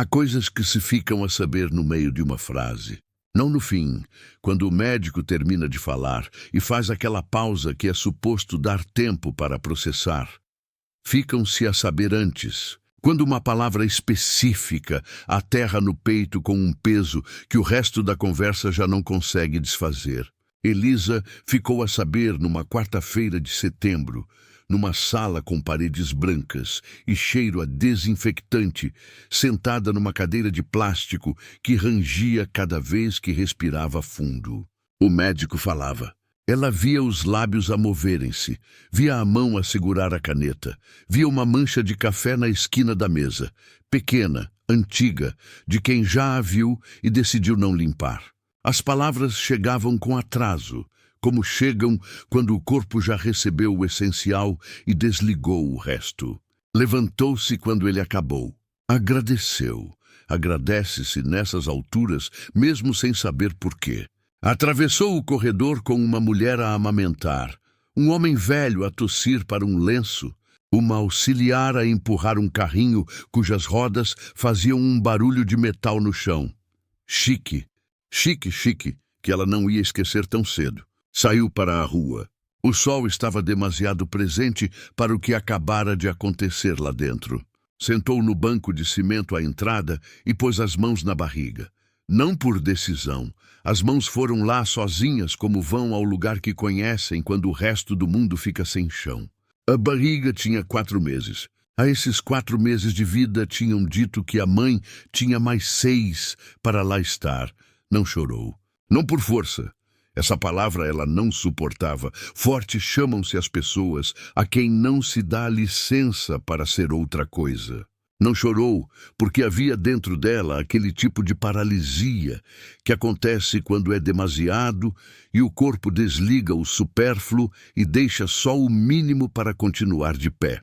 Há coisas que se ficam a saber no meio de uma frase. Não no fim, quando o médico termina de falar e faz aquela pausa que é suposto dar tempo para processar. Ficam-se a saber antes, quando uma palavra específica aterra no peito com um peso que o resto da conversa já não consegue desfazer. Elisa ficou a saber numa quarta-feira de setembro, numa sala com paredes brancas e cheiro a desinfectante, sentada numa cadeira de plástico que rangia cada vez que respirava fundo. O médico falava. Ela via os lábios a moverem-se, via a mão a segurar a caneta, via uma mancha de café na esquina da mesa, pequena, antiga, de quem já a viu e decidiu não limpar. As palavras chegavam com atraso, como chegam quando o corpo já recebeu o essencial e desligou o resto. Levantou-se quando ele acabou. Agradeceu. Agradece-se nessas alturas, mesmo sem saber porquê. Atravessou o corredor com uma mulher a amamentar, um homem velho a tossir para um lenço, uma auxiliar a empurrar um carrinho cujas rodas faziam um barulho de metal no chão. Chique, que ela não ia esquecer tão cedo. Saiu para a rua. O sol estava demasiado presente para o que acabara de acontecer lá dentro. Sentou no banco de cimento à entrada e pôs as mãos na barriga. Não por decisão. As mãos foram lá sozinhas como vão ao lugar que conhecem quando o resto do mundo fica sem chão. A barriga tinha 4 meses. A esses 4 meses de vida tinham dito que a mãe tinha mais 6 para lá estar. Não chorou. Não por força. Essa palavra ela não suportava. Fortes chamam-se as pessoas a quem não se dá licença para ser outra coisa. Não chorou porque havia dentro dela aquele tipo de paralisia que acontece quando é demasiado e o corpo desliga o supérfluo e deixa só o mínimo para continuar de pé.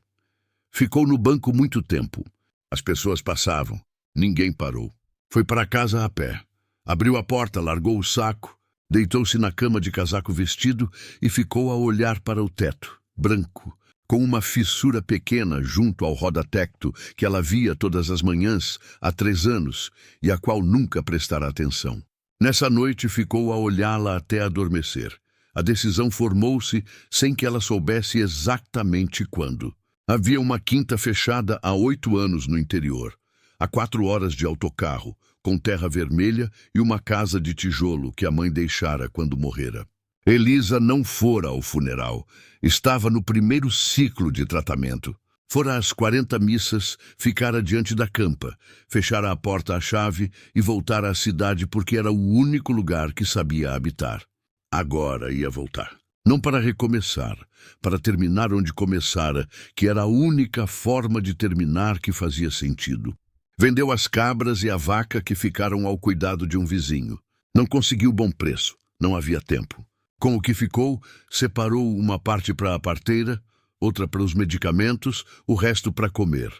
Ficou no banco muito tempo. As pessoas passavam. Ninguém parou. Foi para casa a pé. Abriu a porta, largou o saco, deitou-se na cama de casaco vestido e ficou a olhar para o teto, branco, com uma fissura pequena junto ao roda-tecto que ela via todas as manhãs há 3 anos e a qual nunca prestara atenção. Nessa noite ficou a olhá-la até adormecer. A decisão formou-se sem que ela soubesse exatamente quando. Havia uma quinta fechada há 8 anos no interior, a 4 horas de autocarro, com terra vermelha e uma casa de tijolo que a mãe deixara quando morrera. Elisa não fora ao funeral. Estava no primeiro ciclo de tratamento. Fora às 40 missas, ficara diante da campa, fechara a porta à chave e voltara à cidade porque era o único lugar que sabia habitar. Agora ia voltar. Não para recomeçar, para terminar onde começara, que era a única forma de terminar que fazia sentido. Vendeu as cabras e a vaca que ficaram ao cuidado de um vizinho. Não conseguiu bom preço, não havia tempo. Com o que ficou, separou uma parte para a parteira, outra para os medicamentos, o resto para comer.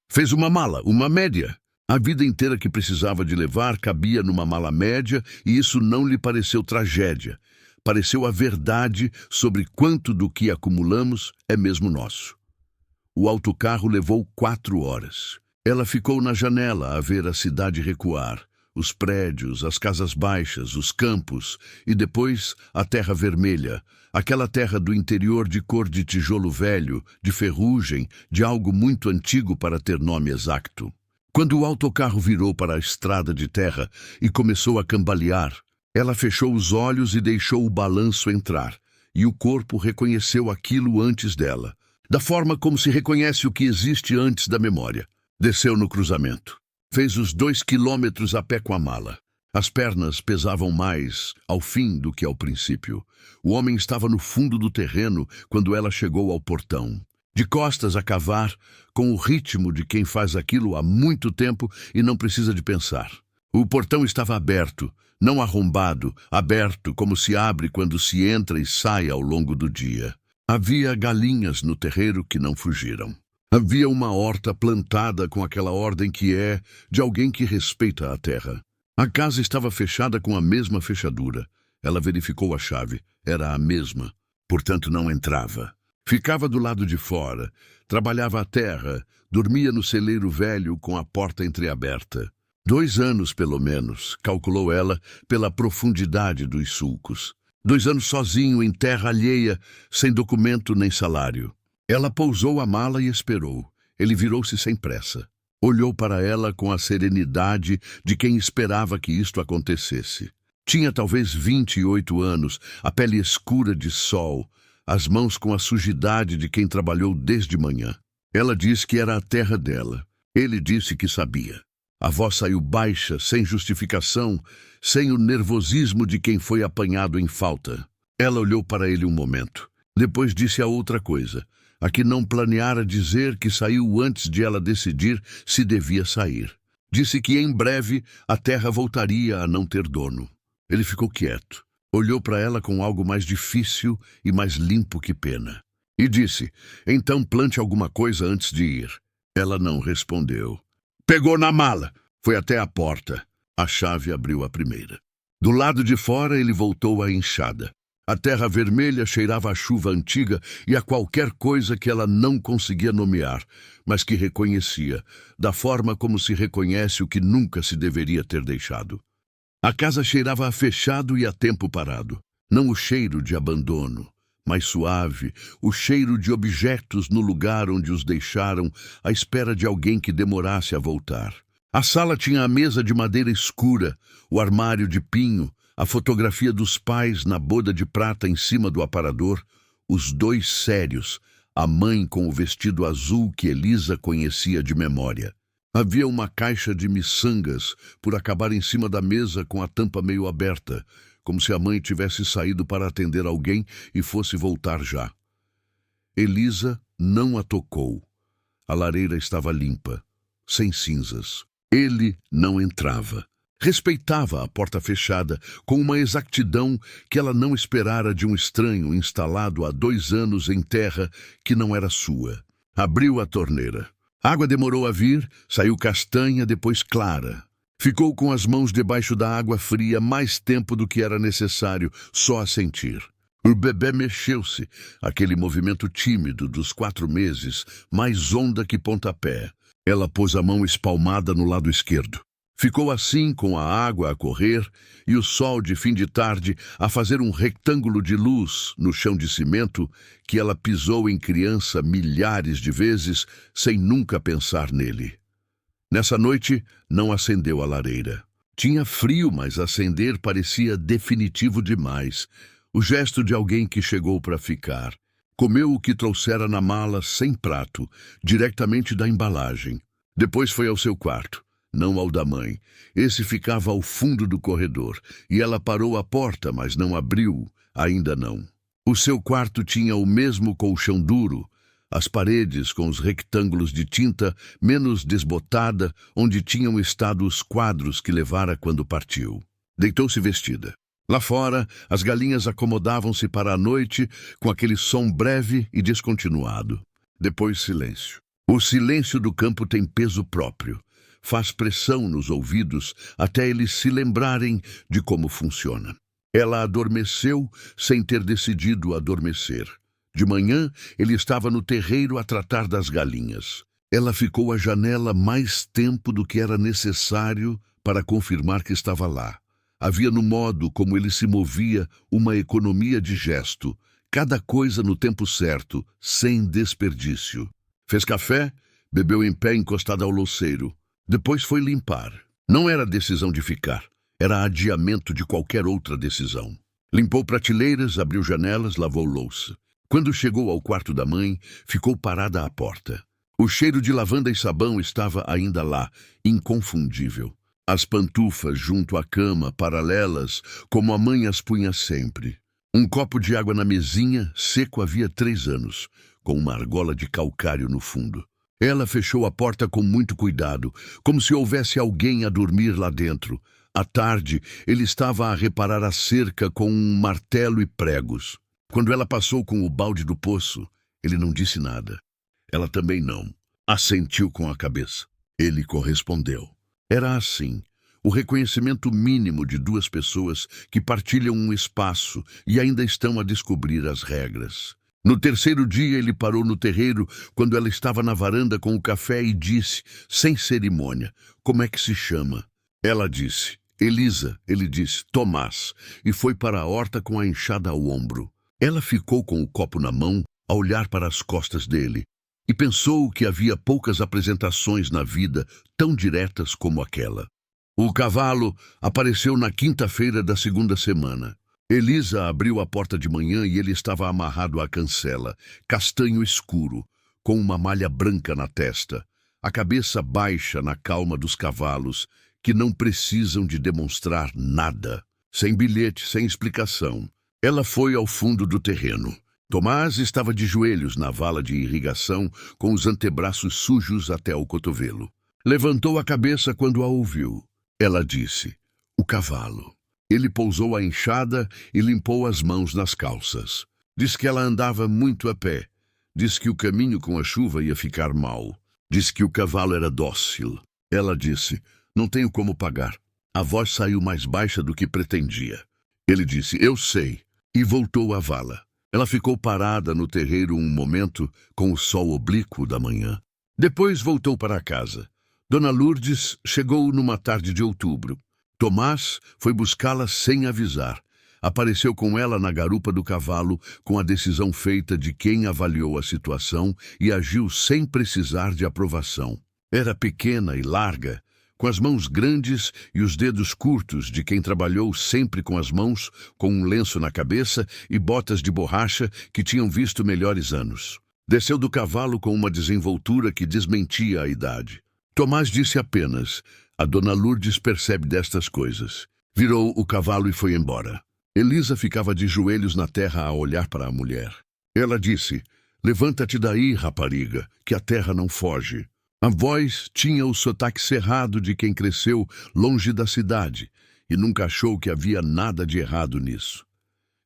Fez uma mala, uma média. A vida inteira que precisava de levar cabia numa mala média e isso não lhe pareceu tragédia. Pareceu a verdade sobre quanto do que acumulamos é mesmo nosso. O autocarro levou 4 horas. Ela ficou na janela a ver a cidade recuar. Os prédios, as casas baixas, os campos e depois a terra vermelha, aquela terra do interior de cor de tijolo velho, de ferrugem, de algo muito antigo para ter nome exato. Quando o autocarro virou para a estrada de terra e começou a cambalear, ela fechou os olhos e deixou o balanço entrar, e o corpo reconheceu aquilo antes dela, da forma como se reconhece o que existe antes da memória. Desceu no cruzamento. Fez os 2 quilômetros a pé com a mala. As pernas pesavam mais ao fim do que ao princípio. O homem estava no fundo do terreno quando ela chegou ao portão. De costas a cavar, com o ritmo de quem faz aquilo há muito tempo e não precisa de pensar. O portão estava aberto, não arrombado, aberto como se abre quando se entra e sai ao longo do dia. Havia galinhas no terreiro que não fugiram. Havia uma horta plantada com aquela ordem que é de alguém que respeita a terra. A casa estava fechada com a mesma fechadura. Ela verificou a chave. Era a mesma. Portanto, não entrava. Ficava do lado de fora, trabalhava a terra, dormia no celeiro velho com a porta entreaberta. 2 anos, pelo menos, calculou ela pela profundidade dos sulcos. 2 anos sozinho, em terra alheia, sem documento nem salário. Ela pousou a mala e esperou. Ele virou-se sem pressa. Olhou para ela com a serenidade de quem esperava que isto acontecesse. Tinha talvez 28 anos, a pele escura de sol, as mãos com a sujidade de quem trabalhou desde manhã. Ela disse que era a terra dela. Ele disse que sabia. A voz saiu baixa, sem justificação, sem o nervosismo de quem foi apanhado em falta. Ela olhou para ele um momento. Depois disse a outra coisa, a que não planeara dizer, que saiu antes de ela decidir se devia sair. Disse que em breve a terra voltaria a não ter dono. Ele ficou quieto. Olhou para ela com algo mais difícil e mais limpo que pena. E disse, então plante alguma coisa antes de ir. Ela não respondeu. Pegou na mala. Foi até a porta. A chave abriu a primeira. Do lado de fora ele voltou à enxada. A terra vermelha cheirava a chuva antiga e a qualquer coisa que ela não conseguia nomear, mas que reconhecia, da forma como se reconhece o que nunca se deveria ter deixado. A casa cheirava a fechado e a tempo parado. Não o cheiro de abandono, mas suave, o cheiro de objetos no lugar onde os deixaram, à espera de alguém que demorasse a voltar. A sala tinha a mesa de madeira escura, o armário de pinho, a fotografia dos pais na boda de prata em cima do aparador, os 2 sérios, a mãe com o vestido azul que Elisa conhecia de memória. Havia uma caixa de miçangas por acabar em cima da mesa com a tampa meio aberta, como se a mãe tivesse saído para atender alguém e fosse voltar já. Elisa não a tocou. A lareira estava limpa, sem cinzas. Ele não entrava. Respeitava a porta fechada com uma exatidão que ela não esperara de um estranho instalado há 2 anos em terra que não era sua. Abriu a torneira. A água demorou a vir, saiu castanha, depois clara. Ficou com as mãos debaixo da água fria mais tempo do que era necessário, só a sentir. O bebê mexeu-se, aquele movimento tímido dos 4 meses, mais onda que pontapé. Ela pôs a mão espalmada no lado esquerdo. Ficou assim, com a água a correr e o sol de fim de tarde a fazer um retângulo de luz no chão de cimento que ela pisou em criança milhares de vezes sem nunca pensar nele. Nessa noite, não acendeu a lareira. Tinha frio, mas acender parecia definitivo demais. O gesto de alguém que chegou para ficar. Comeu o que trouxera na mala sem prato, diretamente da embalagem. Depois foi ao seu quarto, não ao da mãe. Esse ficava ao fundo do corredor, e ela parou a porta, mas não abriu, ainda não. O seu quarto tinha o mesmo colchão duro, as paredes com os retângulos de tinta menos desbotada, onde tinham estado os quadros que levara quando partiu. Deitou-se vestida. Lá fora, as galinhas acomodavam-se para a noite com aquele som breve e descontinuado. Depois silêncio. O silêncio do campo tem peso próprio. Faz pressão nos ouvidos até eles se lembrarem de como funciona. Ela adormeceu sem ter decidido adormecer. De manhã, ele estava no terreiro a tratar das galinhas. Ela ficou à janela mais tempo do que era necessário para confirmar que estava lá. Havia no modo como ele se movia uma economia de gesto, cada coisa no tempo certo, sem desperdício. Fez café, bebeu em pé encostada ao louceiro. Depois foi limpar. Não era decisão de ficar, era adiamento de qualquer outra decisão. Limpou prateleiras, abriu janelas, lavou louça. Quando chegou ao quarto da mãe, ficou parada à porta. O cheiro de lavanda e sabão estava ainda lá, inconfundível. As pantufas junto à cama, paralelas, como a mãe as punha sempre. Um copo de água na mesinha, seco havia 3 anos, com uma argola de calcário no fundo. Ela fechou a porta com muito cuidado, como se houvesse alguém a dormir lá dentro. À tarde, ele estava a reparar a cerca com um martelo e pregos. Quando ela passou com o balde do poço, ele não disse nada. Ela também não. Assentiu com a cabeça. Ele correspondeu. Era assim, o reconhecimento mínimo de 2 pessoas que partilham um espaço e ainda estão a descobrir as regras. No terceiro dia ele parou no terreiro quando ela estava na varanda com o café e disse, sem cerimônia, como é que se chama? Ela disse, Elisa. Ele disse, Tomás, e foi para a horta com a enxada ao ombro. Ela ficou com o copo na mão, a olhar para as costas dele, e pensou que havia poucas apresentações na vida tão diretas como aquela. O cavalo apareceu na quinta-feira da segunda semana. Elisa abriu a porta de manhã e ele estava amarrado à cancela, castanho escuro, com uma malha branca na testa, a cabeça baixa na calma dos cavalos, que não precisam de demonstrar nada, sem bilhete, sem explicação. Ela foi ao fundo do terreno. Tomás estava de joelhos na vala de irrigação, com os antebraços sujos até o cotovelo. Levantou a cabeça quando a ouviu. Ela disse, o cavalo. Ele pousou a enxada e limpou as mãos nas calças. Diz que ela andava muito a pé. Diz que o caminho com a chuva ia ficar mal. Diz que o cavalo era dócil. Ela disse, não tenho como pagar. A voz saiu mais baixa do que pretendia. Ele disse, eu sei, e voltou à vala. Ela ficou parada no terreiro um momento, com o sol oblíquo da manhã. Depois voltou para casa. Dona Lourdes chegou numa tarde de outubro. Tomás foi buscá-la sem avisar. Apareceu com ela na garupa do cavalo, com a decisão feita de quem avaliou a situação e agiu sem precisar de aprovação. Era pequena e larga, com as mãos grandes e os dedos curtos de quem trabalhou sempre com as mãos, com um lenço na cabeça e botas de borracha que tinham visto melhores anos. Desceu do cavalo com uma desenvoltura que desmentia a idade. Tomás disse apenas, a Dona Lourdes percebe destas coisas. Virou o cavalo e foi embora. Elisa ficava de joelhos na terra a olhar para a mulher. Ela disse, levanta-te daí, rapariga, que a terra não foge. A voz tinha o sotaque cerrado de quem cresceu longe da cidade e nunca achou que havia nada de errado nisso.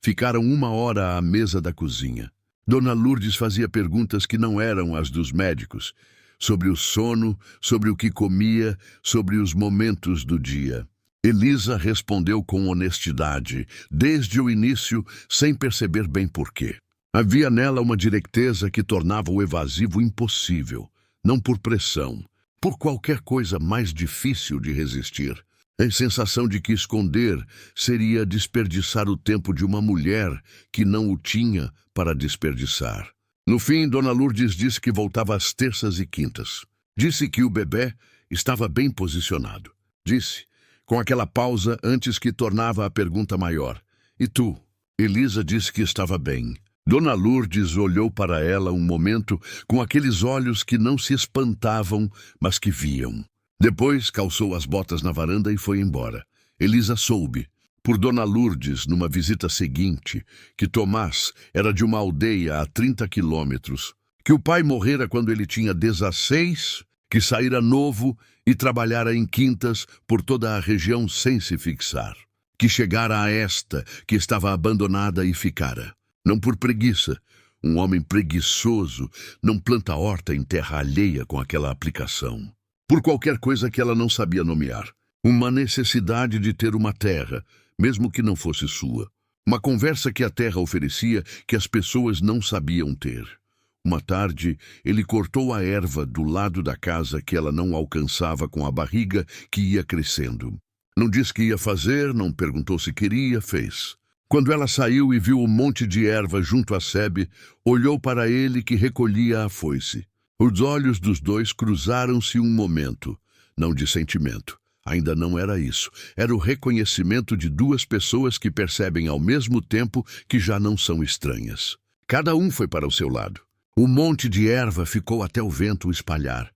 Ficaram 1 hora à mesa da cozinha. Dona Lourdes fazia perguntas que não eram as dos médicos, sobre o sono, sobre o que comia, sobre os momentos do dia. Elisa respondeu com honestidade, desde o início, sem perceber bem porquê. Havia nela uma direiteza que tornava o evasivo impossível, não por pressão, por qualquer coisa mais difícil de resistir. A sensação de que esconder seria desperdiçar o tempo de uma mulher que não o tinha para desperdiçar. No fim, Dona Lourdes disse que voltava às terças e quintas. Disse que o bebê estava bem posicionado. Disse, com aquela pausa antes que tornava a pergunta maior. E tu? Elisa disse que estava bem. Dona Lourdes olhou para ela um momento com aqueles olhos que não se espantavam, mas que viam. Depois calçou as botas na varanda e foi embora. Elisa soube, por Dona Lourdes, numa visita seguinte, que Tomás era de uma aldeia a 30 quilômetros, que o pai morrera quando ele tinha 16, que saíra novo e trabalhara em quintas por toda a região sem se fixar, que chegara a esta, que estava abandonada e ficara. Não por preguiça, um homem preguiçoso não planta horta em terra alheia com aquela aplicação. Por qualquer coisa que ela não sabia nomear. Uma necessidade de ter uma terra, mesmo que não fosse sua. Uma conversa que a terra oferecia que as pessoas não sabiam ter. Uma tarde, ele cortou a erva do lado da casa que ela não alcançava com a barriga que ia crescendo. Não disse que ia fazer, não perguntou se queria, fez. Quando ela saiu e viu um monte de erva junto à sebe, olhou para ele que recolhia a foice. Os olhos dos dois cruzaram-se um momento, não de sentimento. Ainda não era isso. Era o reconhecimento de duas pessoas que percebem ao mesmo tempo que já não são estranhas. Cada um foi para o seu lado. O monte de erva ficou até o vento o espalhar.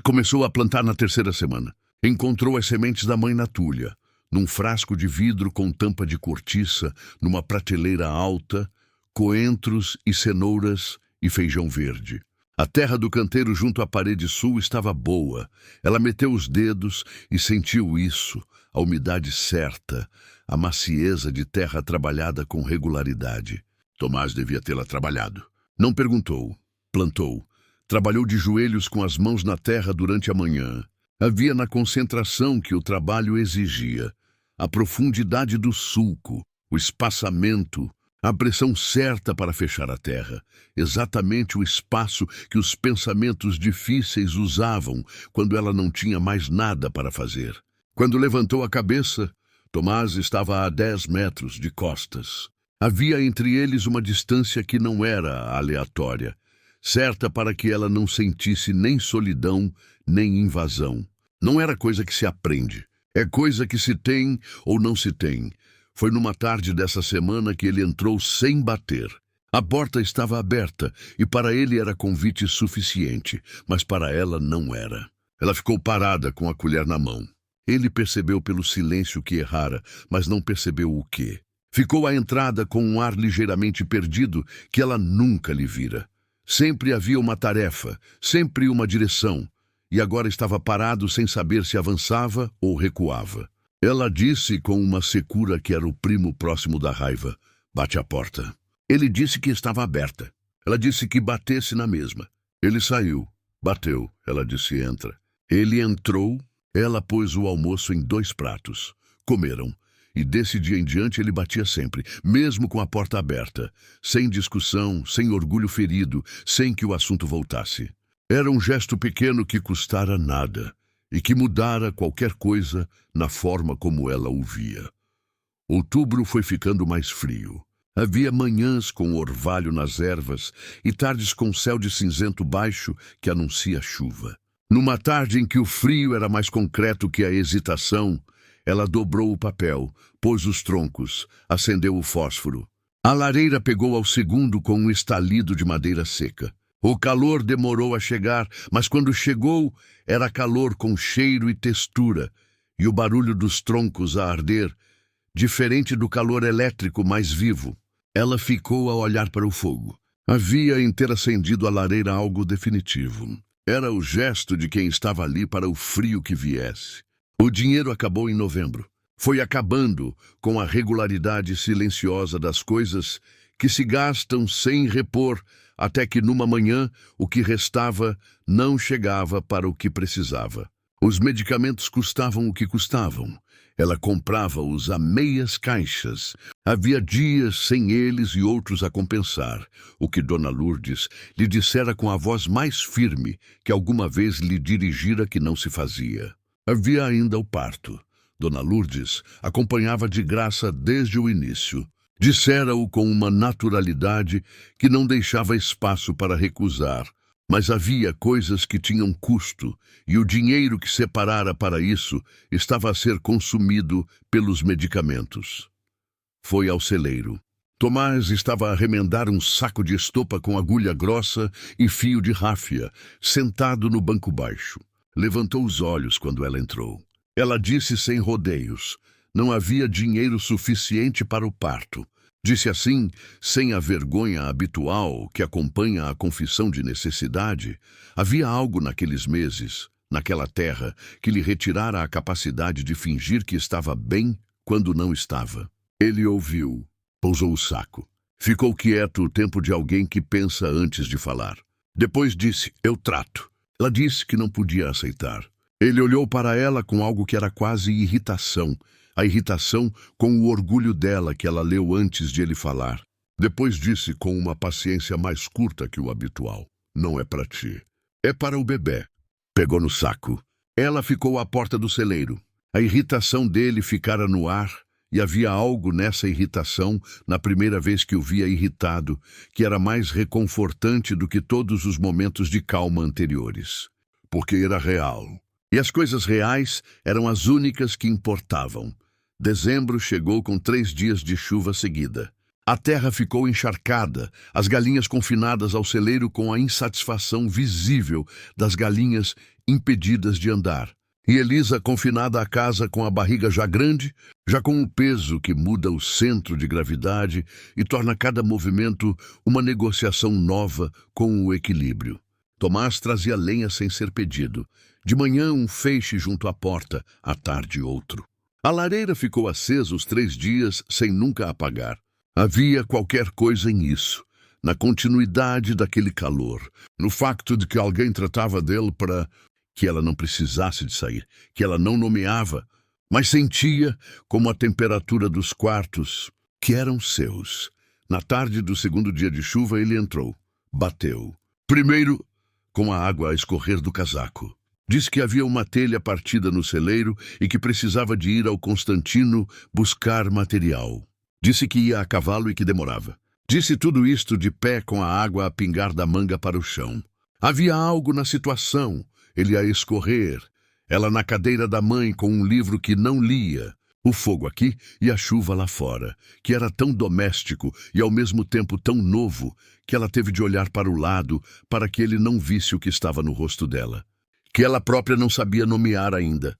Começou a plantar na terceira semana. Encontrou as sementes da mãe na tulha, num frasco de vidro com tampa de cortiça, numa prateleira alta, coentros e cenouras e feijão verde. A terra do canteiro junto à parede sul estava boa. Ela meteu os dedos e sentiu isso, a umidade certa, a macieza de terra trabalhada com regularidade. Tomás devia tê-la trabalhado. Não perguntou, plantou. Trabalhou de joelhos com as mãos na terra durante a manhã. Havia na concentração que o trabalho exigia, a profundidade do sulco, o espaçamento, A pressão certa para fechar a terra, exatamente o espaço que os pensamentos difíceis usavam quando ela não tinha mais nada para fazer. Quando levantou a cabeça, Tomás estava a 10 metros de costas. Havia entre eles uma distância que não era aleatória, certa para que ela não sentisse nem solidão, nem invasão. Não era coisa que se aprende, é coisa que se tem ou não se tem. Foi numa tarde dessa semana que ele entrou sem bater. A porta estava aberta e para ele era convite suficiente, mas para ela não era. Ela ficou parada com a colher na mão. Ele percebeu pelo silêncio que errara, mas não percebeu o quê. Ficou à entrada com um ar ligeiramente perdido que ela nunca lhe vira. Sempre havia uma tarefa, sempre uma direção, e agora estava parado sem saber se avançava ou recuava. Ela disse com uma secura que era o primo próximo da raiva: "Bate a porta." Ele disse que estava aberta. Ela disse que batesse na mesma. Ele saiu. Bateu. Ela disse: "Entra." Ele entrou. Ela pôs o almoço em 2 pratos. Comeram. E desse dia em diante ele batia sempre, mesmo com a porta aberta, sem discussão, sem orgulho ferido, sem que o assunto voltasse. Era um gesto pequeno que custara nada e que mudara qualquer coisa na forma como ela o via. Outubro foi ficando mais frio. Havia manhãs com orvalho nas ervas e tardes com céu de cinzento baixo que anuncia chuva. Numa tarde em que o frio era mais concreto que a hesitação, ela dobrou o papel, pôs os troncos, acendeu o fósforo. A lareira pegou ao segundo com um estalido de madeira seca. O calor demorou a chegar, mas quando chegou, era calor com cheiro e textura, e o barulho dos troncos a arder, diferente do calor elétrico mais vivo. Ela ficou a olhar para o fogo. Havia em ter acendido a lareira algo definitivo. Era o gesto de quem estava ali para o frio que viesse. O dinheiro acabou em novembro. Foi acabando com a regularidade silenciosa das coisas que se gastam sem repor, até que numa manhã o que restava não chegava para o que precisava. Os medicamentos custavam o que custavam. Ela comprava-os a meias caixas. Havia dias sem eles e outros a compensar, o que Dona Lourdes lhe dissera com a voz mais firme que alguma vez lhe dirigira que não se fazia. Havia ainda o parto. Dona Lourdes acompanhava de graça desde o início. Dissera-o com uma naturalidade que não deixava espaço para recusar. Mas havia coisas que tinham custo, e o dinheiro que separara para isso estava a ser consumido pelos medicamentos. Foi ao celeiro. Tomás estava a remendar um saco de estopa com agulha grossa e fio de ráfia, sentado no banco baixo. Levantou os olhos quando ela entrou. Ela disse sem rodeios: não havia dinheiro suficiente para o parto. Disse assim, sem a vergonha habitual que acompanha a confissão de necessidade. Havia algo naqueles meses, naquela terra, que lhe retirara a capacidade de fingir que estava bem quando não estava. Ele ouviu, pousou o saco. Ficou quieto o tempo de alguém que pensa antes de falar. Depois disse: eu trato. Ela disse que não podia aceitar. Ele olhou para ela com algo que era quase irritação. A irritação com o orgulho dela que ela leu antes de ele falar. Depois disse com uma paciência mais curta que o habitual: não é para ti. É para o bebê. Pegou no saco. Ela ficou à porta do celeiro. A irritação dele ficara no ar, e havia algo nessa irritação, na primeira vez que o via irritado, que era mais reconfortante do que todos os momentos de calma anteriores. Porque era real. E as coisas reais eram as únicas que importavam. Dezembro chegou com 3 dias de chuva seguida. A terra ficou encharcada, as galinhas confinadas ao celeiro com a insatisfação visível das galinhas impedidas de andar. E Elisa confinada à casa com a barriga já grande, já com o peso que muda o centro de gravidade e torna cada movimento uma negociação nova com o equilíbrio. Tomás trazia lenha sem ser pedido. De manhã um feixe junto à porta, à tarde outro. A lareira ficou acesa os 3 dias sem nunca apagar. Havia qualquer coisa em isso, na continuidade daquele calor, no facto de que alguém tratava dele para que ela não precisasse de sair, que ela não nomeava, mas sentia como a temperatura dos quartos, que eram seus, Na tarde do segundo dia de chuva, ele entrou. Bateu. Primeiro, com a água a escorrer do casaco. Disse que havia uma telha partida no celeiro e que precisava de ir ao Constantino buscar material. Disse que ia a cavalo e que demorava. Disse tudo isto de pé com a água a pingar da manga para o chão. Havia algo na situação, ele a escorrer. Ela na cadeira da mãe com um livro que não lia. O fogo aqui e a chuva lá fora, que era tão doméstico e ao mesmo tempo tão novo, que ela teve de olhar para o lado para que ele não visse o que estava no rosto dela, que ela própria não sabia nomear ainda.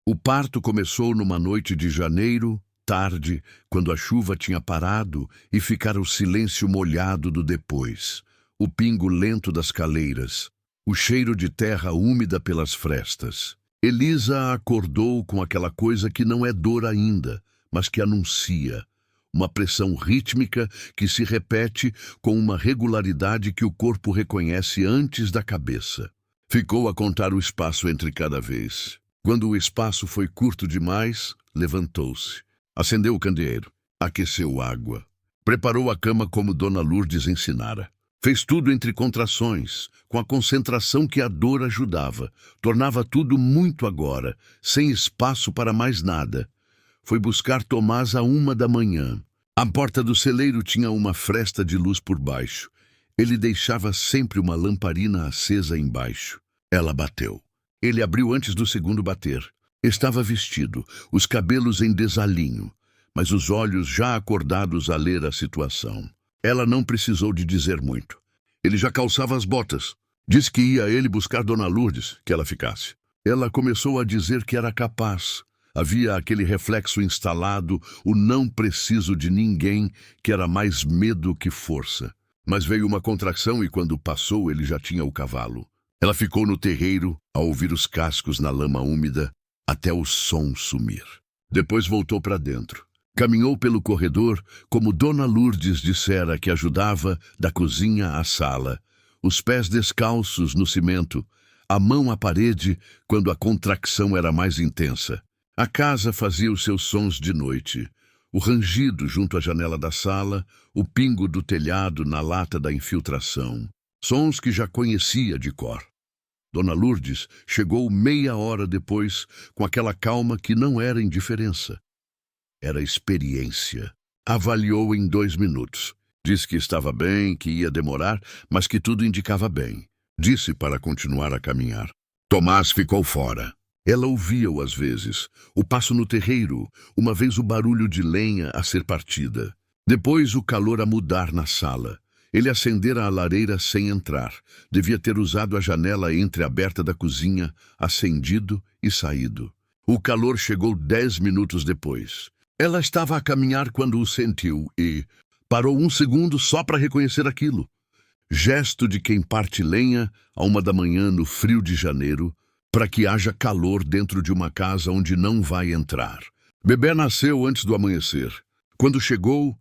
O parto começou numa noite de janeiro, tarde, quando a chuva tinha parado e ficara o silêncio molhado do depois, o pingo lento das caleiras, o cheiro de terra úmida pelas frestas. Elisa acordou com aquela coisa que não é dor ainda, mas que anuncia, uma pressão rítmica que se repete com uma regularidade que o corpo reconhece antes da cabeça. Ficou a contar o espaço entre cada vez. Quando o espaço foi curto demais, levantou-se, acendeu o candeeiro, aqueceu água, preparou a cama como Dona Lourdes ensinara. Fez tudo entre contrações, com a concentração que a dor ajudava. Tornava tudo muito agora, sem espaço para mais nada. Foi buscar Tomás à 1 da manhã. A porta do celeiro tinha uma fresta de luz por baixo. Ele deixava sempre uma lamparina acesa embaixo. Ela bateu. Ele abriu antes do segundo bater. Estava vestido, os cabelos em desalinho, mas os olhos já acordados a ler a situação. Ela não precisou de dizer muito. Ele já calçava as botas. Disse que ia ele buscar Dona Lourdes, que ela ficasse. Ela começou a dizer que era capaz. Havia aquele reflexo instalado, o não preciso de ninguém, que era mais medo que força. Mas veio uma contração e quando passou ele já tinha o cavalo. Ela ficou no terreiro, a ouvir os cascos na lama úmida, até o som sumir. Depois voltou para dentro. Caminhou pelo corredor, como Dona Lourdes dissera que ajudava, da cozinha à sala, os pés descalços no cimento, a mão à parede quando a contracção era mais intensa. A casa fazia os seus sons de noite, o rangido junto à janela da sala, o pingo do telhado na lata da infiltração, sons que já conhecia de cor. Dona Lourdes chegou meia hora depois, com aquela calma que não era indiferença. Era experiência. Avaliou em 2 minutos. Disse que estava bem, que ia demorar, mas que tudo indicava bem. Disse para continuar a caminhar. Tomás ficou fora. Ela ouvia-o às vezes, o passo no terreiro, uma vez o barulho de lenha a ser partida. Depois o calor a mudar na sala. Ele acendera a lareira sem entrar. Devia ter usado a janela entreaberta da cozinha, acendido e saído. O calor chegou 10 minutos depois. Ela estava a caminhar quando o sentiu e parou 1 segundo só para reconhecer aquilo. Gesto de quem parte lenha a 1 da manhã no frio de janeiro, para que haja calor dentro de uma casa onde não vai entrar. Bebé nasceu antes do amanhecer. Quando chegou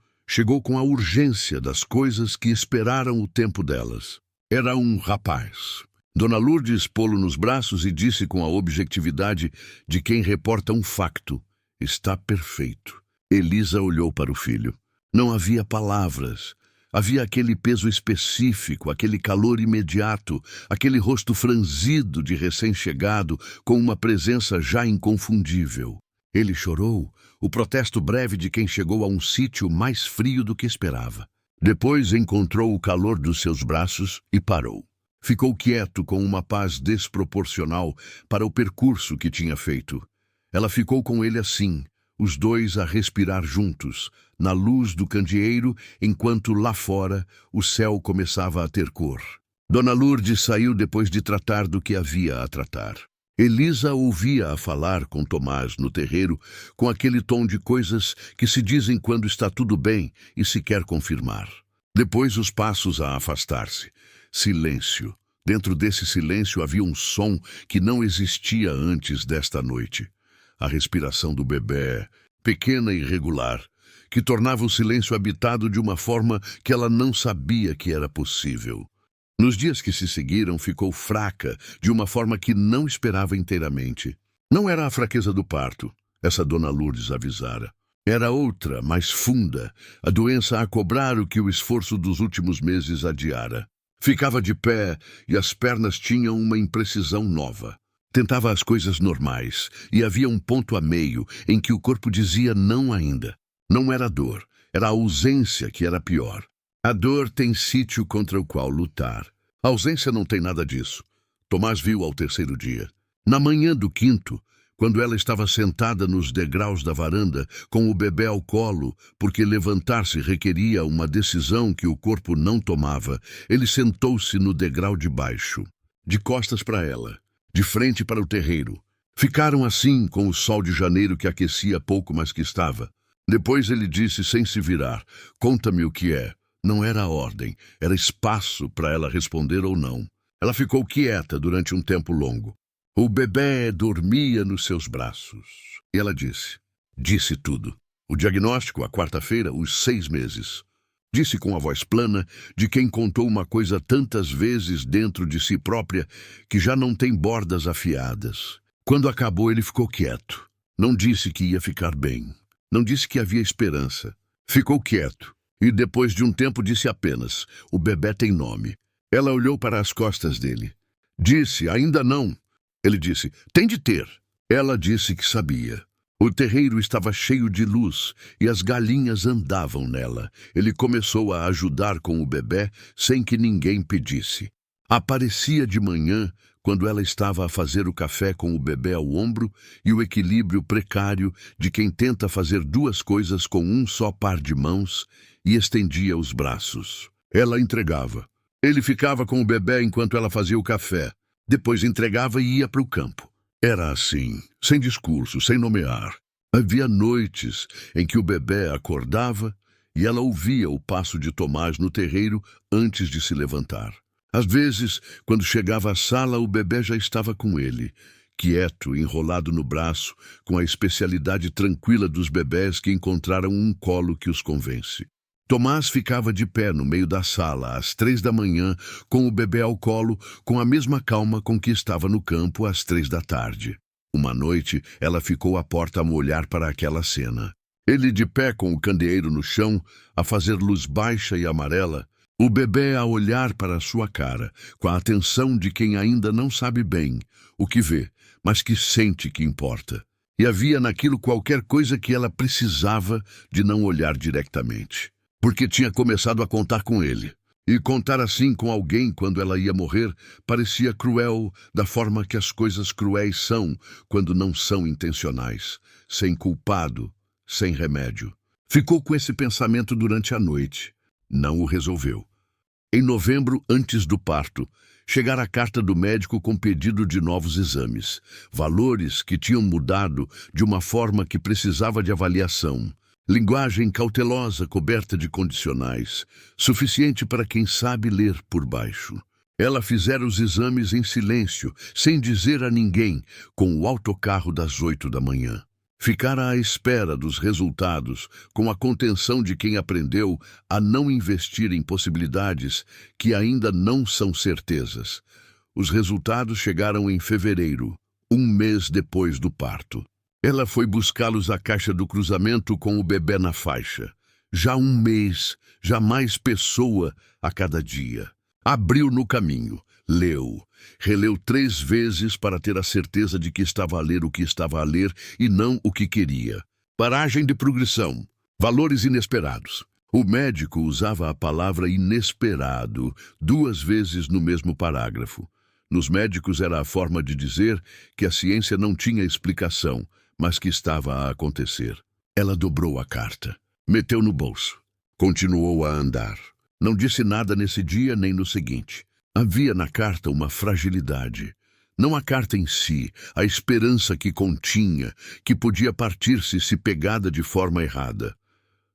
com a urgência das coisas que esperaram o tempo delas. Era um rapaz. Dona Lourdes pô-lo nos braços e disse com a objetividade de quem reporta um facto. Está perfeito. Elisa olhou para o filho. Não havia palavras. Havia aquele peso específico, aquele calor imediato, aquele rosto franzido de recém-chegado com uma presença já inconfundível. Ele chorou, o protesto breve de quem chegou a um sítio mais frio do que esperava. Depois encontrou o calor dos seus braços e parou. Ficou quieto com uma paz desproporcional para o percurso que tinha feito. Ela ficou com ele assim, os dois a respirar juntos, na luz do candeeiro, enquanto lá fora o céu começava a ter cor. Dona Lourdes saiu depois de tratar do que havia a tratar. Elisa ouvia-a falar com Tomás no terreiro, com aquele tom de coisas que se dizem quando está tudo bem e se quer confirmar. Depois os passos a afastar-se. Silêncio. Dentro desse silêncio havia um som que não existia antes desta noite. A respiração do bebê, pequena e irregular, que tornava o silêncio habitado de uma forma que ela não sabia que era possível. Nos dias que se seguiram, ficou fraca, de uma forma que não esperava inteiramente. Não era a fraqueza do parto, essa Dona Lourdes avisara. Era outra, mais funda, a doença a cobrar o que o esforço dos últimos meses adiara. Ficava de pé e as pernas tinham uma imprecisão nova. Tentava as coisas normais e havia um ponto a meio em que o corpo dizia não ainda. Não era dor, era a ausência que era pior. A dor tem sítio contra o qual lutar. A ausência não tem nada disso. Tomás viu ao terceiro dia. Na manhã do quinto, quando ela estava sentada nos degraus da varanda, com o bebê ao colo, porque levantar-se requeria uma decisão que o corpo não tomava, ele sentou-se no degrau de baixo, de costas para ela, de frente para o terreiro. Ficaram assim com o sol de janeiro que aquecia pouco, mas que estava. Depois ele disse, sem se virar, conta-me o que é. Não era ordem, era espaço para ela responder ou não. Ela ficou quieta durante um tempo longo. O bebê dormia nos seus braços. E ela disse tudo. O diagnóstico, a quarta-feira, os 6 meses. Disse com a voz plana de quem contou uma coisa tantas vezes dentro de si própria que já não tem bordas afiadas. Quando acabou, ele ficou quieto. Não disse que ia ficar bem. Não disse que havia esperança. Ficou quieto. E depois de um tempo disse apenas, o bebê tem nome. Ela olhou para as costas dele. Disse, ainda não. Ele disse, tem de ter. Ela disse que sabia. O terreiro estava cheio de luz e as galinhas andavam nela. Ele começou a ajudar com o bebê sem que ninguém pedisse. Aparecia de manhã, quando ela estava a fazer o café com o bebê ao ombro e o equilíbrio precário de quem tenta fazer 2 coisas com um só par de mãos, e estendia os braços. Ela entregava. Ele ficava com o bebê enquanto ela fazia o café. Depois entregava e ia para o campo. Era assim, sem discurso, sem nomear. Havia noites em que o bebê acordava e ela ouvia o passo de Tomás no terreiro antes de se levantar. Às vezes, quando chegava à sala, o bebê já estava com ele, quieto, enrolado no braço, com a especialidade tranquila dos bebés que encontraram um colo que os convence. Tomás ficava de pé no meio da sala, às 3 da manhã, com o bebê ao colo, com a mesma calma com que estava no campo às 3 da tarde. Uma noite, ela ficou à porta a olhar para aquela cena. Ele de pé com o candeeiro no chão, a fazer luz baixa e amarela, o bebê a olhar para a sua cara, com a atenção de quem ainda não sabe bem o que vê, mas que sente que importa. E havia naquilo qualquer coisa que ela precisava de não olhar diretamente. Porque tinha começado a contar com ele. E contar assim com alguém quando ela ia morrer parecia cruel da forma que as coisas cruéis são quando não são intencionais, sem culpado, sem remédio. Ficou com esse pensamento durante a noite. Não o resolveu. Em novembro, antes do parto, chegara a carta do médico com pedido de novos exames, valores que tinham mudado de uma forma que precisava de avaliação. Linguagem cautelosa coberta de condicionais, suficiente para quem sabe ler por baixo. Ela fizera os exames em silêncio, sem dizer a ninguém, com o autocarro das 8 da manhã. Ficara à espera dos resultados, com a contenção de quem aprendeu a não investir em possibilidades que ainda não são certezas. Os resultados chegaram em fevereiro, 1 mês depois do parto. Ela foi buscá-los à caixa do cruzamento com o bebê na faixa. Já 1 mês, já mais pessoa a cada dia. Abriu no caminho, leu, releu 3 vezes para ter a certeza de que estava a ler o que estava a ler e não o que queria. Paragem de progressão, valores inesperados. O médico usava a palavra inesperado 2 vezes no mesmo parágrafo. Nos médicos era a forma de dizer que a ciência não tinha explicação, mas que estava a acontecer. Ela dobrou a carta, meteu no bolso, continuou a andar. Não disse nada nesse dia nem no seguinte. Havia na carta uma fragilidade. Não a carta em si, a esperança que continha, que podia partir-se se pegada de forma errada.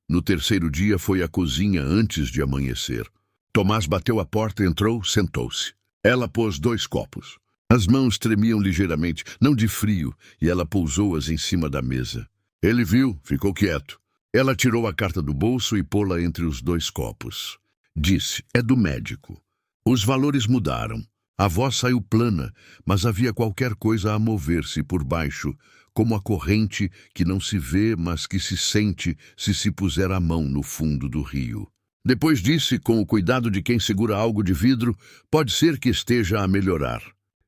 No terceiro dia foi à cozinha antes de amanhecer. Tomás bateu a porta, entrou, sentou-se. Ela pôs 2 copos. As mãos tremiam ligeiramente, não de frio, e ela pousou-as em cima da mesa. Ele viu, ficou quieto. Ela tirou a carta do bolso e pô-la entre os 2 copos. Disse, é do médico. Os valores mudaram. A voz saiu plana, mas havia qualquer coisa a mover-se por baixo, como a corrente que não se vê, mas que se sente se puser a mão no fundo do rio. Depois disse, com o cuidado de quem segura algo de vidro, pode ser que esteja a melhorar.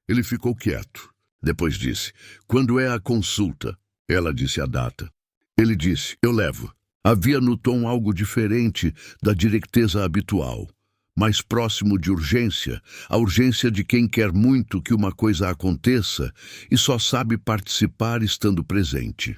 Ele ficou quieto. Depois disse, quando é a consulta? Ela disse a data. Ele disse, eu levo. Havia no tom algo diferente da direiteza habitual, mais próximo de urgência, a urgência de quem quer muito que uma coisa aconteça e só sabe participar estando presente.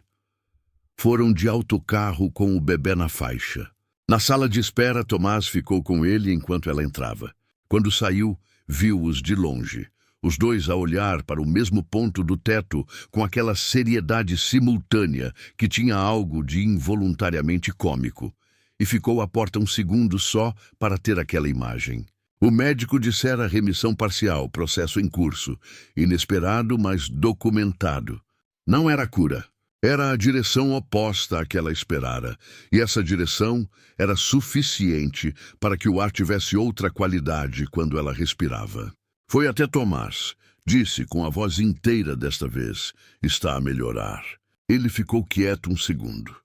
Foram de autocarro com o bebê na faixa. Na sala de espera, Tomás ficou com ele enquanto ela entrava. Quando saiu, viu-os de longe, os dois a olhar para o mesmo ponto do teto com aquela seriedade simultânea que tinha algo de involuntariamente cômico. E ficou à porta um segundo só para ter aquela imagem. O médico dissera remissão parcial, processo em curso, inesperado, mas documentado. Não era cura. Era a direção oposta à que ela esperara, e essa direção era suficiente para que o ar tivesse outra qualidade quando ela respirava. Foi até Tomás. Disse com a voz inteira desta vez, está a melhorar. Ele ficou quieto um segundo.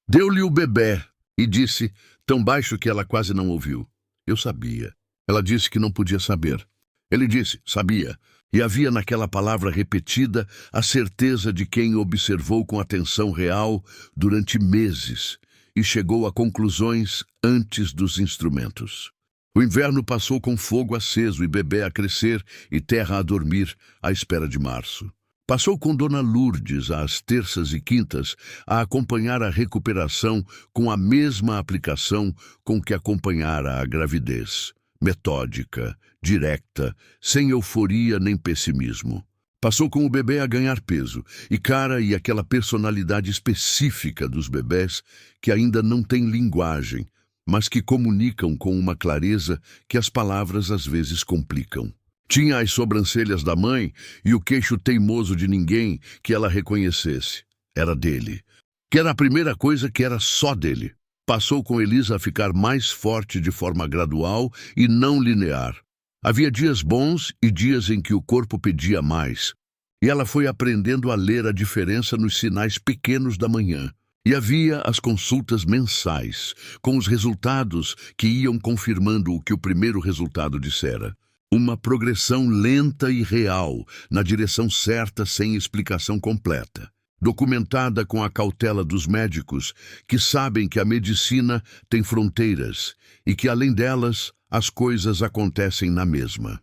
Deu-lhe o bebê e disse, tão baixo que ela quase não ouviu. Eu sabia. Ela disse que não podia saber. Ele disse, sabia. E havia naquela palavra repetida a certeza de quem observou com atenção real durante meses e chegou a conclusões antes dos instrumentos. O inverno passou com fogo aceso e bebê a crescer e terra a dormir à espera de março. Passou com Dona Lourdes às terças e quintas a acompanhar a recuperação com a mesma aplicação com que acompanhara a gravidez. Metódica, direta, sem euforia nem pessimismo. Passou com o bebê a ganhar peso, e cara e aquela personalidade específica dos bebés que ainda não têm linguagem, mas que comunicam com uma clareza que as palavras às vezes complicam. Tinha as sobrancelhas da mãe e o queixo teimoso de ninguém que ela reconhecesse. Era dele. Que era a primeira coisa que era só dele. Passou com Elisa a ficar mais forte de forma gradual e não linear. Havia dias bons e dias em que o corpo pedia mais. E ela foi aprendendo a ler a diferença nos sinais pequenos da manhã. E havia as consultas mensais, com os resultados que iam confirmando o que o primeiro resultado dissera. Uma progressão lenta e real, na direção certa sem explicação completa. Documentada com a cautela dos médicos, que sabem que a medicina tem fronteiras e que, além delas, as coisas acontecem na mesma.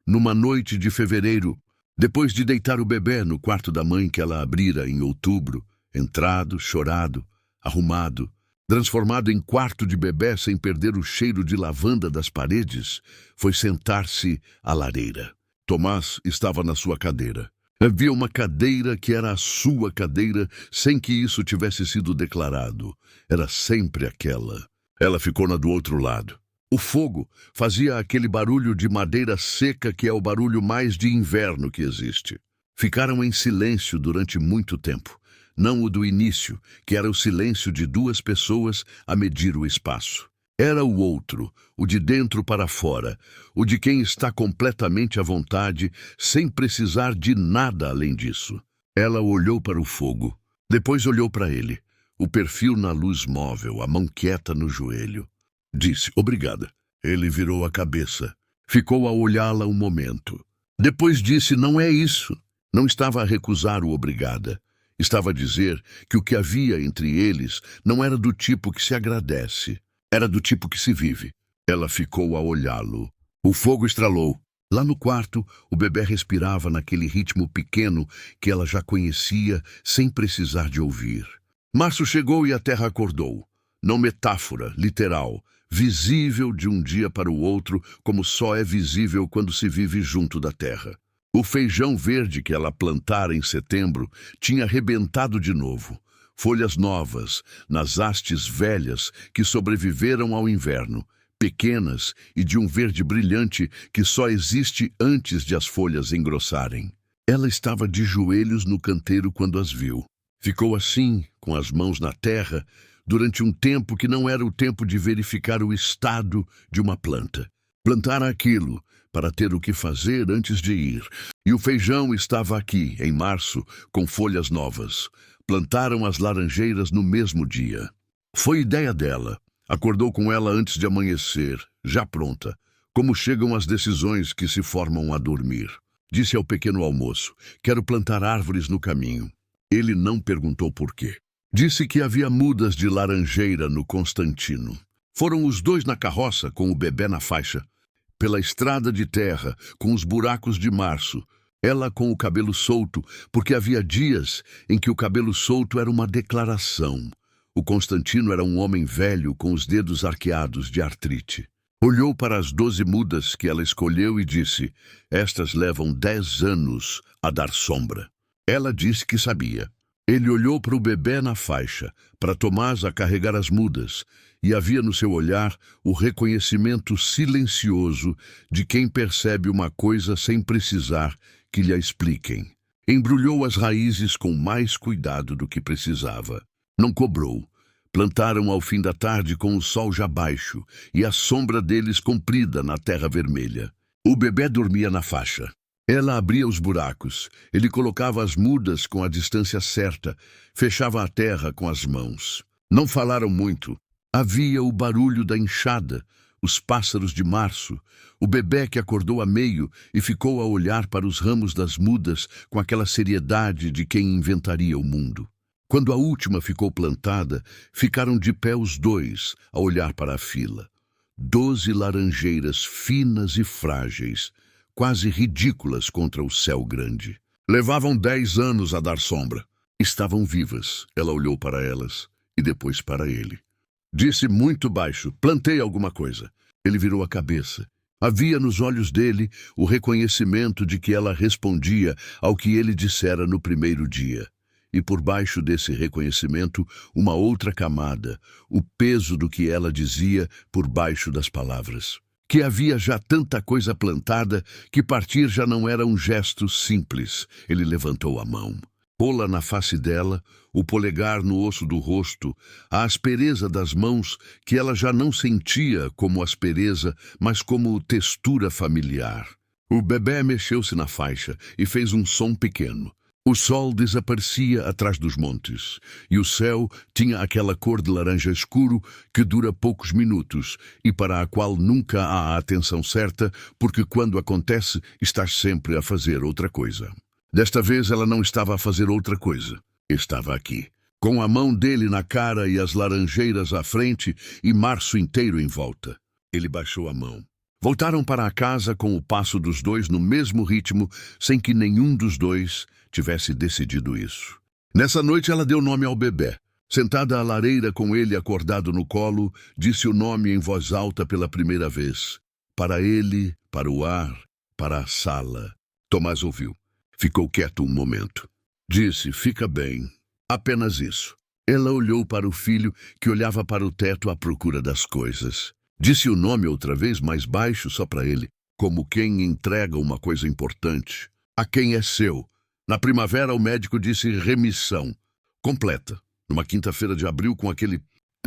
Numa noite de fevereiro, depois de deitar o bebê no quarto da mãe que ela abrira em outubro, entrado, chorado, arrumado, transformado em quarto de bebê sem perder o cheiro de lavanda das paredes, foi sentar-se à lareira. Tomás estava na sua cadeira. Havia uma cadeira que era a sua cadeira sem que isso tivesse sido declarado. Era sempre aquela. Ela ficou na do outro lado. O fogo fazia aquele barulho de madeira seca que é o barulho mais de inverno que existe. Ficaram em silêncio durante muito tempo. Não o do início, que era o silêncio de duas pessoas a medir o espaço. Era o outro, o de dentro para fora, o de quem está completamente à vontade, sem precisar de nada além disso. Ela olhou para o fogo, depois olhou para ele, o perfil na luz móvel, a mão quieta no joelho. Disse, obrigada. Ele virou a cabeça. Ficou a olhá-la um momento. Depois disse, não é isso. Não estava a recusar o obrigada. Estava a dizer que o que havia entre eles não era do tipo que se agradece. Era do tipo que se vive. Ela ficou a olhá-lo. O fogo estralou. Lá no quarto, o bebê respirava naquele ritmo pequeno que ela já conhecia sem precisar de ouvir. Março chegou e a terra acordou. Não metáfora, literal, visível de um dia para o outro, como só é visível quando se vive junto da terra. O feijão verde que ela plantara em setembro tinha rebentado de novo. Folhas novas, nas hastes velhas que sobreviveram ao inverno, pequenas e de um verde brilhante que só existe antes de as folhas engrossarem. Ela estava de joelhos no canteiro quando as viu. Ficou assim, com as mãos na terra, durante um tempo que não era o tempo de verificar o estado de uma planta. Plantara aquilo, para ter o que fazer antes de ir. E o feijão estava aqui, em março, com folhas novas. Plantaram as laranjeiras no mesmo dia. Foi ideia dela. Acordou com ela antes de amanhecer, já pronta. Como chegam as decisões que se formam a dormir. Disse ao pequeno almoço: quero plantar árvores no caminho. Ele não perguntou por quê. Disse que havia mudas de laranjeira no Constantino. Foram os dois na carroça com o bebê na faixa. Pela estrada de terra, com os buracos de março. Ela com o cabelo solto, porque havia dias em que o cabelo solto era uma declaração. O Constantino era um homem velho com os dedos arqueados de artrite. Olhou para as 12 mudas que ela escolheu e disse: estas levam 10 anos a dar sombra. Ela disse que sabia. Ele olhou para o bebê na faixa, para Tomás a carregar as mudas, e havia no seu olhar o reconhecimento silencioso de quem percebe uma coisa sem precisar que lhe a expliquem. Embrulhou as raízes com mais cuidado do que precisava. Não cobrou. Plantaram ao fim da tarde com o sol já baixo e a sombra deles comprida na terra vermelha. O bebê dormia na faixa. Ela abria os buracos. Ele colocava as mudas com a distância certa, fechava a terra com as mãos. Não falaram muito. Havia o barulho da enxada, os pássaros de março, o bebê que acordou a meio e ficou a olhar para os ramos das mudas com aquela seriedade de quem inventaria o mundo. Quando a última ficou plantada, ficaram de pé os dois, a olhar para a fila. 12 laranjeiras finas e frágeis, quase ridículas contra o céu grande. Levavam 10 anos a dar sombra. Estavam vivas. Ela olhou para elas e depois para ele. Disse muito baixo: plantei alguma coisa. Ele virou a cabeça. Havia nos olhos dele o reconhecimento de que ela respondia ao que ele dissera no primeiro dia. E por baixo desse reconhecimento, uma outra camada, o peso do que ela dizia por baixo das palavras. Que havia já tanta coisa plantada que partir já não era um gesto simples. Ele levantou a mão. Rola na face dela, o polegar no osso do rosto, a aspereza das mãos que ela já não sentia como aspereza, mas como textura familiar. O bebê mexeu-se na faixa e fez um som pequeno. O sol desaparecia atrás dos montes, e o céu tinha aquela cor de laranja escuro que dura poucos minutos e para a qual nunca há a atenção certa, porque quando acontece, estás sempre a fazer outra coisa. Desta vez ela não estava a fazer outra coisa. Estava aqui, com a mão dele na cara e as laranjeiras à frente e março inteiro em volta. Ele baixou a mão. Voltaram para a casa com o passo dos dois no mesmo ritmo, sem que nenhum dos dois tivesse decidido isso. Nessa noite ela deu nome ao bebê. Sentada à lareira com ele acordado no colo, disse o nome em voz alta pela primeira vez. Para ele, para o ar, para a sala. Tomás ouviu. Ficou quieto um momento. Disse: fica bem. Apenas isso. Ela olhou para o filho, que olhava para o teto à procura das coisas. Disse o nome outra vez, mais baixo, só para ele, como quem entrega uma coisa importante. A quem é seu. Na primavera, o médico disse remissão. Completa. Numa quinta-feira de abril, com aquele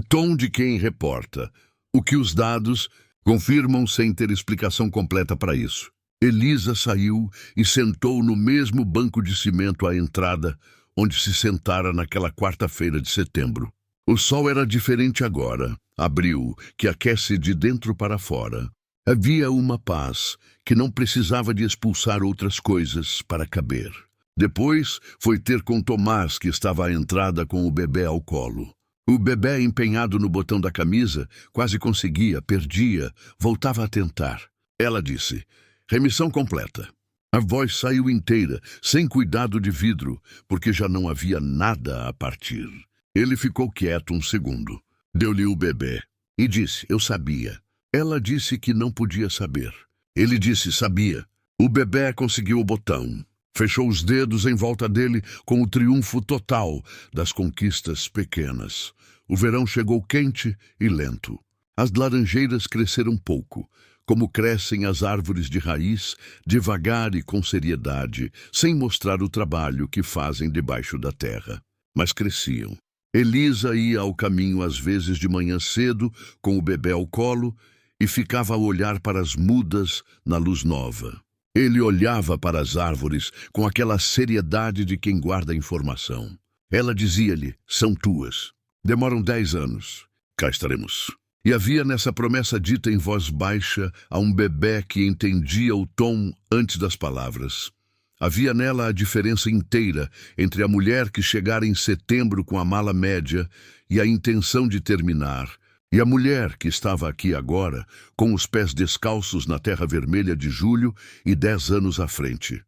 tom de quem reporta. O que os dados confirmam sem ter explicação completa para isso. Elisa saiu e sentou no mesmo banco de cimento à entrada, onde se sentara naquela quarta-feira de setembro. O sol era diferente agora, abril, que aquece de dentro para fora. Havia uma paz que não precisava de expulsar outras coisas para caber. Depois foi ter com Tomás, que estava à entrada com o bebê ao colo. O bebê, empenhado no botão da camisa, quase conseguia, perdia, voltava a tentar. Ela disse: remissão completa. A voz saiu inteira, sem cuidado de vidro, porque já não havia nada a partir. Ele ficou quieto um segundo. Deu-lhe o bebê e disse: eu sabia. Ela disse que não podia saber. Ele disse: sabia. O bebê conseguiu o botão. Fechou os dedos em volta dele com o triunfo total das conquistas pequenas. O verão chegou quente e lento. As laranjeiras cresceram pouco, como crescem as árvores de raiz, devagar e com seriedade, sem mostrar o trabalho que fazem debaixo da terra. Mas cresciam. Elisa ia ao caminho às vezes de manhã cedo, com o bebê ao colo, e ficava a olhar para as mudas na luz nova. Ele olhava para as árvores com aquela seriedade de quem guarda informação. Ela dizia-lhe, são tuas. Demoram 10 anos. Cá estaremos. E havia nessa promessa dita em voz baixa a um bebê que entendia o tom antes das palavras. Havia nela a diferença inteira entre a mulher que chegara em setembro com a mala média e a intenção de terminar, e a mulher que estava aqui agora, com os pés descalços na terra vermelha de julho e 10 anos à frente.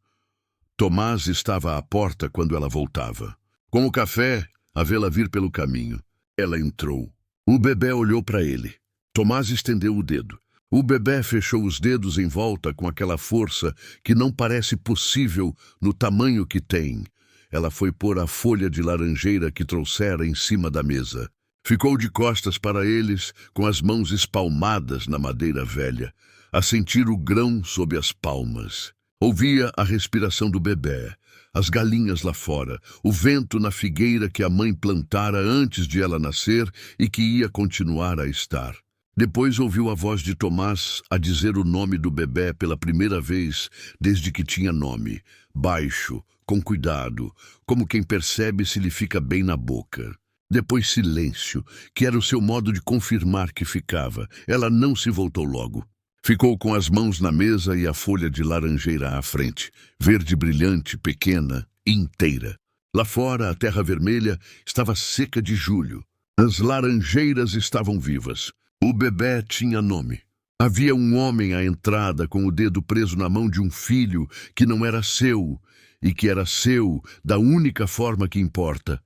Tomás estava à porta quando ela voltava. Com o café, a vê-la vir pelo caminho. Ela entrou. O bebê olhou para ele. Tomás estendeu o dedo. O bebê fechou os dedos em volta com aquela força que não parece possível no tamanho que tem. Ela foi pôr a folha de laranjeira que trouxera em cima da mesa. Ficou de costas para eles, com as mãos espalmadas na madeira velha, a sentir o grão sob as palmas. Ouvia a respiração do bebê, as galinhas lá fora, o vento na figueira que a mãe plantara antes de ela nascer e que ia continuar a estar. Depois ouviu a voz de Tomás a dizer o nome do bebê pela primeira vez desde que tinha nome, baixo, com cuidado, como quem percebe se lhe fica bem na boca. Depois silêncio, que era o seu modo de confirmar que ficava. Ela não se voltou logo. Ficou com as mãos na mesa e a folha de laranjeira à frente, verde brilhante, pequena, inteira. Lá fora, a terra vermelha estava seca de julho. As laranjeiras estavam vivas. O bebê tinha nome. Havia um homem à entrada com o dedo preso na mão de um filho que não era seu e que era seu da única forma que importa,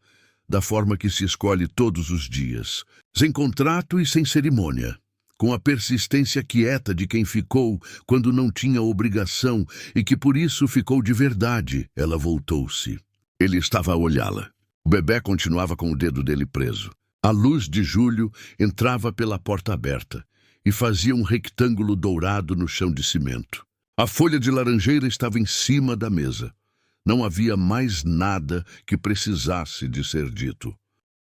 da forma que se escolhe todos os dias, sem contrato e sem cerimônia, com a persistência quieta de quem ficou quando não tinha obrigação e que por isso ficou de verdade. Ela voltou-se. Ele estava a olhá-la. O bebê continuava com o dedo dele preso. A luz de julho entrava pela porta aberta e fazia um retângulo dourado no chão de cimento. A folha de laranjeira estava em cima da mesa. Não havia mais nada que precisasse de ser dito.